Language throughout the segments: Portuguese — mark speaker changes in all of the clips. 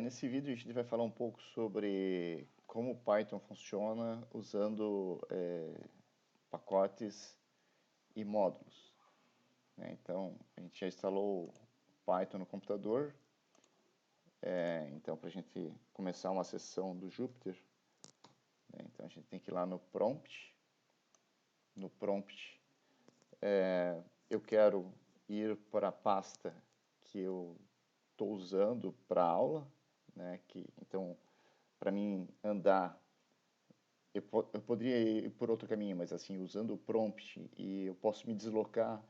Speaker 1: Nesse vídeo a gente vai falar um pouco sobre como o Python funciona usando pacotes e módulos, né? Então, a gente já instalou o Python no computador. Então, para a gente começar uma sessão do Jupyter, né? Então a gente tem que ir lá no prompt. No prompt, eu quero ir para a pasta que eu estou usando para a aula, né? Então, para mim andar, eu poderia ir por outro caminho, mas assim, usando o prompt, e eu posso me deslocar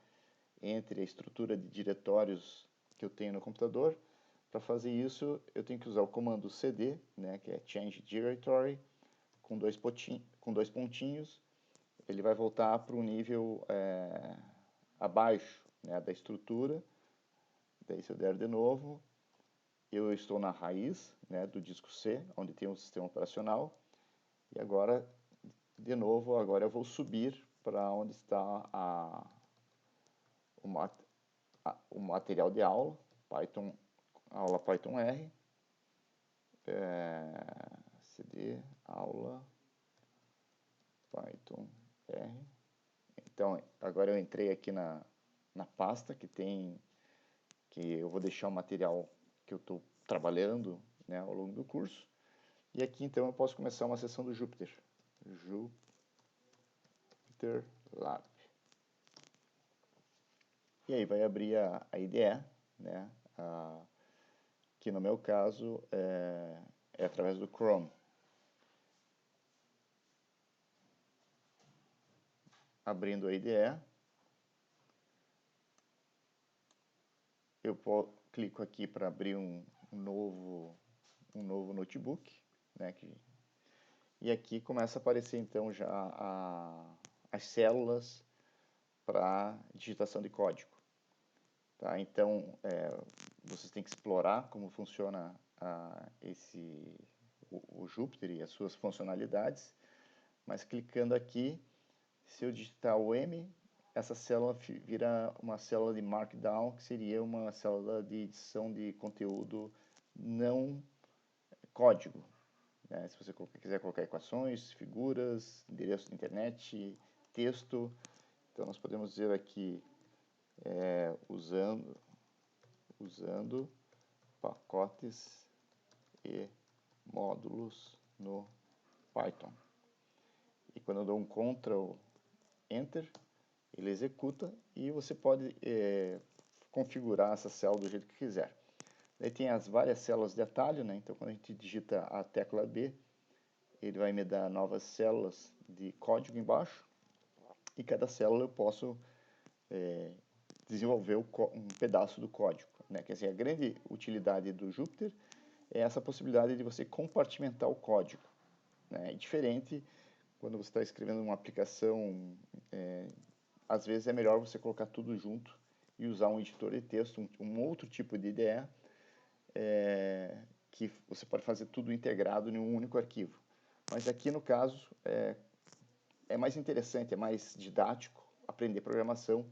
Speaker 1: entre a estrutura de diretórios que eu tenho no computador. Para fazer isso, eu tenho que usar o comando cd, né, que é change directory, com dois pontinhos. Ele vai voltar para um nível abaixo, né, da estrutura. Daí, se eu der de novo, eu estou na raiz, né, do disco C, onde tem um sistema operacional. E agora, de novo, agora eu vou subir para onde está o material de aula, aula Python R, cd aula Python R. Então, agora eu entrei aqui na pasta que eu vou deixar o material que eu estou trabalhando, né, ao longo do curso. E aqui então eu posso começar uma sessão do Jupyter. Jupyter Lab. E aí vai abrir a IDE, né, que no meu caso é através do Chrome. Abrindo a IDE, eu clico aqui para abrir um novo notebook, né, e aqui começa a aparecer então já as células para digitação de código. Tá? Então, vocês têm que explorar como funciona o Jupyter e as suas funcionalidades, mas clicando aqui, se eu digitar o M, essa célula vira uma célula de Markdown, que seria uma célula de edição de conteúdo não código, né? Se você quiser colocar equações, figuras, endereço de internet, texto, então nós podemos dizer aqui, usando pacotes e módulos no Python. E quando eu dou um Ctrl Enter, ele executa e você pode configurar essa célula do jeito que quiser. Daí tem as várias células de atalho, né? Então quando a gente digita a tecla B, ele vai me dar novas células de código embaixo, e cada célula eu posso desenvolver um pedaço do código, né? Quer dizer, a grande utilidade do Jupyter é essa possibilidade de você compartimentar o código, né? É diferente quando você está escrevendo uma aplicação, às vezes é melhor você colocar tudo junto e usar um editor de texto, um outro tipo de IDE, que você pode fazer tudo integrado em um único arquivo. Mas aqui no caso é mais interessante, é mais didático aprender programação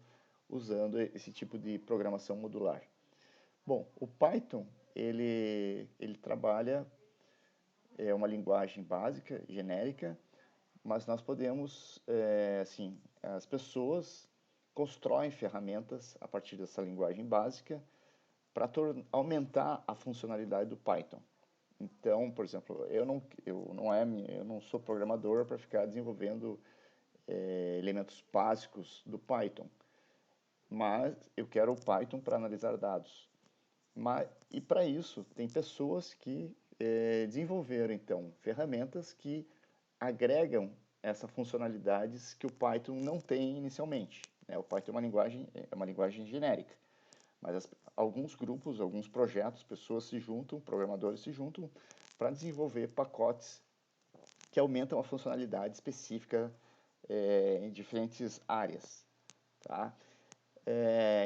Speaker 1: usando esse tipo de programação modular. Bom, o Python ele trabalha uma linguagem básica, genérica, mas nós podemos, assim, as pessoas constroem ferramentas a partir dessa linguagem básica para aumentar a funcionalidade do Python. Então, por exemplo, eu não sou programador para ficar desenvolvendo elementos básicos do Python, mas eu quero o Python para analisar dados. E para isso, tem pessoas que desenvolveram, então, ferramentas que agregam essas funcionalidades que o Python não tem inicialmente, né? O Python é uma linguagem genérica, mas alguns grupos, alguns projetos, pessoas se juntam, programadores se juntam para desenvolver pacotes que aumentam a funcionalidade específica em diferentes áreas. Tá?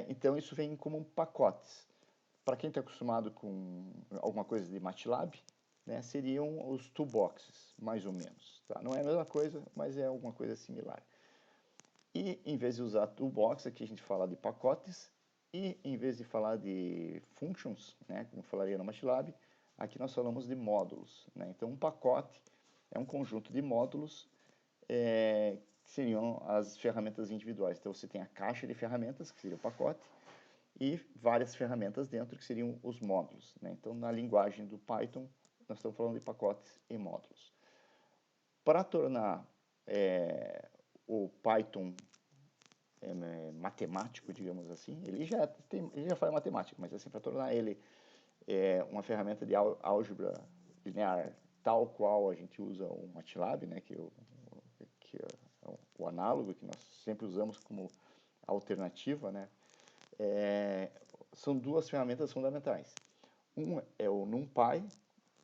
Speaker 1: Então isso vem como pacotes. Para quem está acostumado com alguma coisa de MATLAB, né, seriam os toolboxes, mais ou menos. Tá? Não é a mesma coisa, mas é alguma coisa similar. E em vez de usar toolbox, aqui a gente fala de pacotes, e em vez de falar de functions, né, como falaria no MATLAB, aqui nós falamos de módulos, né? Então, um pacote é um conjunto de módulos que seriam as ferramentas individuais. Então, você tem a caixa de ferramentas, que seria o pacote, e várias ferramentas dentro, que seriam os módulos, né? Então, na linguagem do Python, nós estamos falando de pacotes e módulos. Para tornar o Python matemático, digamos assim, ele já faz matemática, mas assim, para tornar ele uma ferramenta de álgebra linear tal qual a gente usa o MATLAB, né, que é o análogo que nós sempre usamos como alternativa, né, são duas ferramentas fundamentais. Um é o NumPy,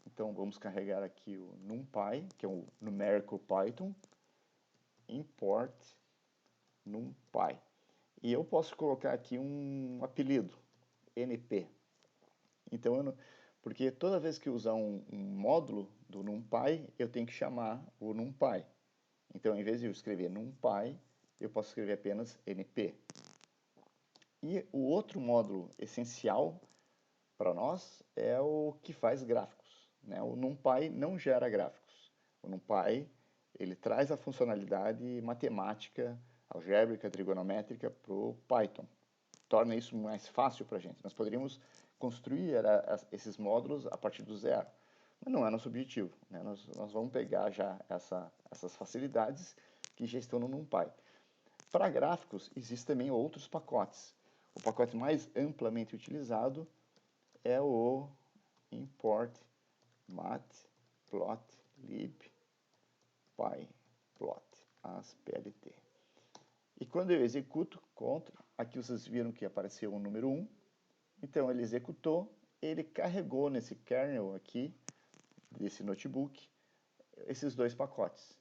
Speaker 1: então vamos carregar aqui o NumPy, que é o Numerical Python, import NumPy. E eu posso colocar aqui um apelido, NP. Então, porque toda vez que eu usar um módulo do NumPy, eu tenho que chamar o NumPy. Então, em vez de eu escrever NumPy, eu posso escrever apenas NP. E o outro módulo essencial para nós é o que faz gráficos, né? O NumPy não gera gráficos. O NumPy, ele traz a funcionalidade matemática, algébrica, trigonométrica para o Python. Torna isso mais fácil para a gente. Nós poderíamos construir esses módulos a partir do zero, mas não é nosso objetivo, né? Nós vamos pegar já essas facilidades que já estão no NumPy. Para gráficos, existem também outros pacotes. O pacote mais amplamente utilizado é o import matplotlib pyplot, ASPLT. E quando eu executo Ctrl, aqui vocês viram que apareceu o número 1, então ele executou, ele carregou nesse kernel aqui, desse notebook, esses dois pacotes,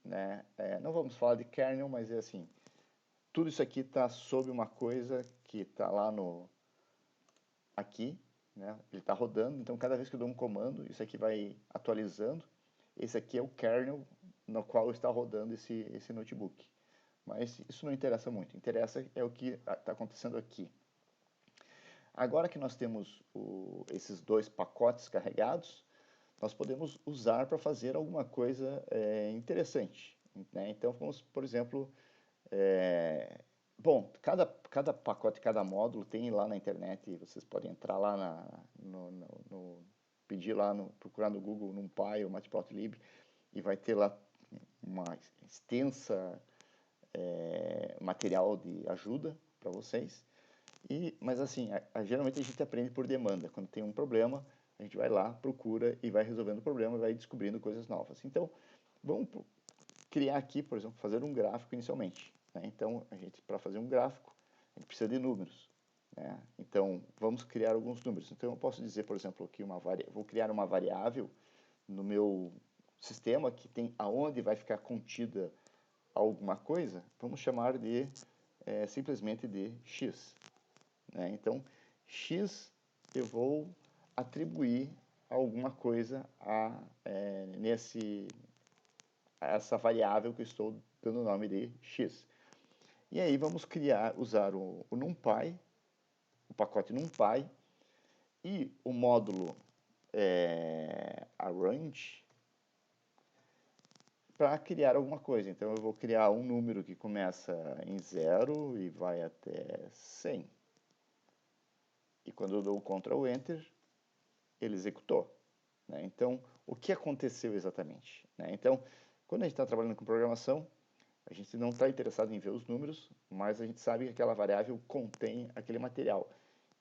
Speaker 1: né? Não vamos falar de kernel, mas é assim, tudo isso aqui está sob uma coisa que está lá aqui, né? Ele está rodando, então cada vez que eu dou um comando, isso aqui vai atualizando. Esse aqui é o kernel no qual está rodando esse notebook. Mas isso não interessa muito, interessa é o que está acontecendo aqui. Agora que nós temos esses dois pacotes carregados, nós podemos usar para fazer alguma coisa interessante, né? Então, vamos, por exemplo, bom, cada pacote, cada módulo tem lá na internet, vocês podem entrar lá pedir lá, procurar no Google NumPy ou Matplotlib, e vai ter lá uma extensa material de ajuda para vocês. Mas assim, geralmente a gente aprende por demanda. Quando tem um problema, a gente vai lá, procura e vai resolvendo o problema e vai descobrindo coisas novas. Então, vamos criar aqui, por exemplo, fazer um gráfico inicialmente, né? Então, para fazer um gráfico, a gente precisa de números, né? Então, vamos criar alguns números. Então, eu posso dizer, por exemplo, que vou criar uma variável no meu sistema que tem aonde vai ficar contida alguma coisa, vamos chamar de simplesmente de x, né? Então, x eu vou atribuir alguma coisa a essa variável que eu estou dando o nome de x. E aí vamos usar o NumPy, o pacote NumPy, e o módulo arrange para criar alguma coisa. Então eu vou criar um número que começa em 0 e vai até 100. E quando eu dou o Ctrl Enter, ele executou, né? Então, o que aconteceu exatamente, né? Então, quando a gente está trabalhando com programação, a gente não está interessado em ver os números, mas a gente sabe que aquela variável contém aquele material.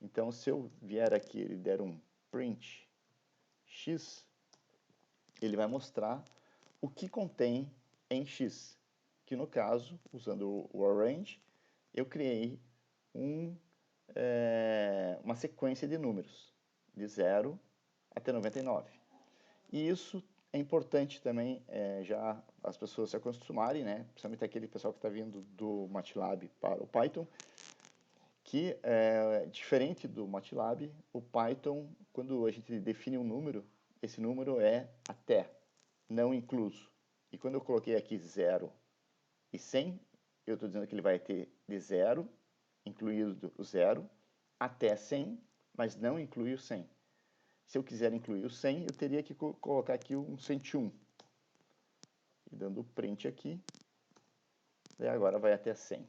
Speaker 1: Então, se eu vier aqui e der um print x, ele vai mostrar o que contém em x, que no caso, usando o arrange, eu criei uma sequência de números, de 0 até 99. E isso é importante também, já as pessoas se acostumarem, né? Principalmente aquele pessoal que está vindo do MATLAB para o Python, que diferente do MATLAB, o Python, quando a gente define um número, esse número é até, não incluso. E quando eu coloquei aqui 0 e 100, eu estou dizendo que ele vai ter de 0, incluído o 0, até 100, mas não inclui o 100. Se eu quiser incluir o 100, eu teria que colocar aqui um 101. E dando print aqui, e agora vai até 100.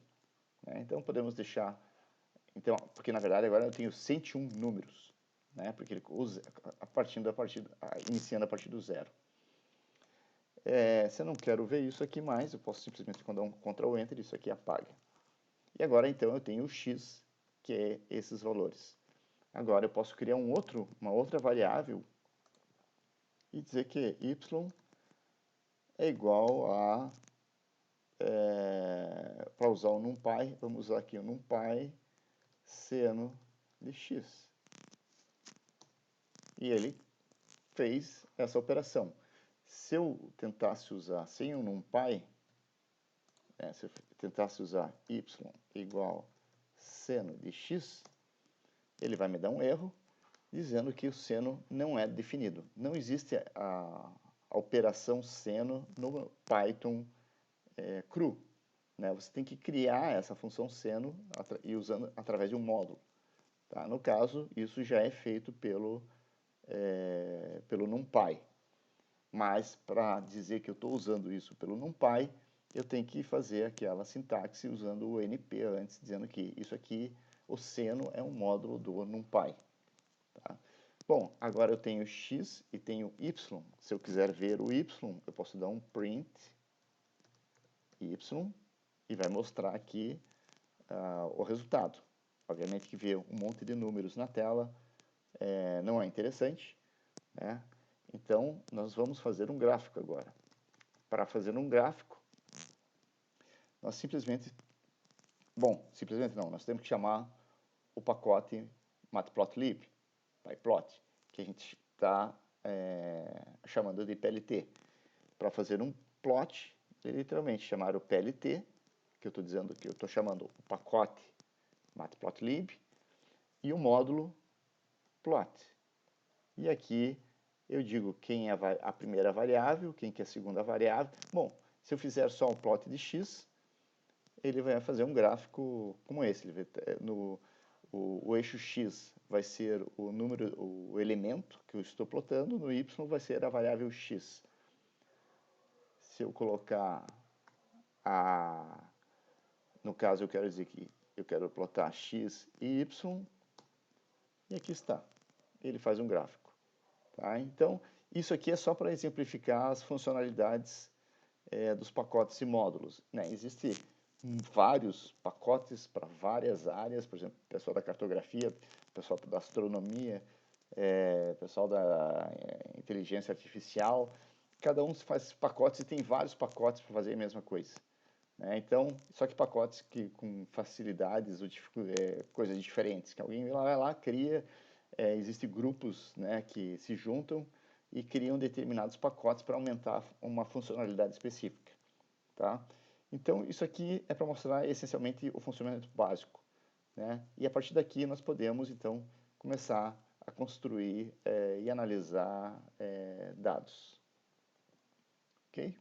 Speaker 1: Né? Então podemos deixar, então, porque na verdade agora eu tenho 101 números, né? Porque ele usa iniciando a partir do 0. Se eu não quero ver isso aqui mais, eu posso simplesmente dar um Ctrl Enter, isso aqui apaga. E agora então eu tenho o x, que é esses valores. Agora eu posso criar uma outra variável e dizer que y é igual a, para usar o NumPy, vamos usar aqui o NumPy seno de x. E ele fez essa operação. Se eu tentasse usar sem o NumPy, se eu tentasse usar y igual seno de x, ele vai me dar um erro dizendo que o seno não é definido. Não existe a operação seno no Python cru. Né? Você tem que criar essa função seno e usando através de um módulo. Tá? No caso, isso já é feito pelo NumPy. Mas, para dizer que eu estou usando isso pelo NumPy, eu tenho que fazer aquela sintaxe usando o NP antes, dizendo que isso aqui, o seno, é um módulo do NumPy. Tá? Bom, agora eu tenho x e tenho y. Se eu quiser ver o y, eu posso dar um print y e vai mostrar aqui o resultado. Obviamente que ver um monte de números na tela não é interessante, né? Então, nós vamos fazer um gráfico agora. Para fazer um gráfico, nós simplesmente não, nós temos que chamar o pacote matplotlib, pyplot, que a gente está chamando de PLT. Para fazer um plot, literalmente chamar o PLT, que eu estou dizendo que eu estou chamando o pacote matplotlib, e o módulo plot. E aqui eu digo quem é a primeira variável, quem que é a segunda variável. Bom, se eu fizer só um plot de x, ele vai fazer um gráfico como esse. O eixo x vai ser o elemento que eu estou plotando, no y vai ser a variável x. Se eu colocar no caso eu quero dizer que eu quero plotar x e y, e aqui está. Ele faz um gráfico. Tá? Então, isso aqui é só para exemplificar as funcionalidades dos pacotes e módulos. Né? Existem vários pacotes para várias áreas, por exemplo, pessoal da cartografia, pessoal da astronomia, pessoal da inteligência artificial. Cada um faz pacotes e tem vários pacotes para fazer a mesma coisa. Né? Então, só que pacotes com facilidades ou coisas diferentes, que alguém vai lá, cria, existem grupos, né, que se juntam e criam determinados pacotes para aumentar uma funcionalidade específica. Tá? Então, isso aqui é para mostrar essencialmente o funcionamento básico. Né? E a partir daqui nós podemos, então, começar a construir e analisar dados. Ok?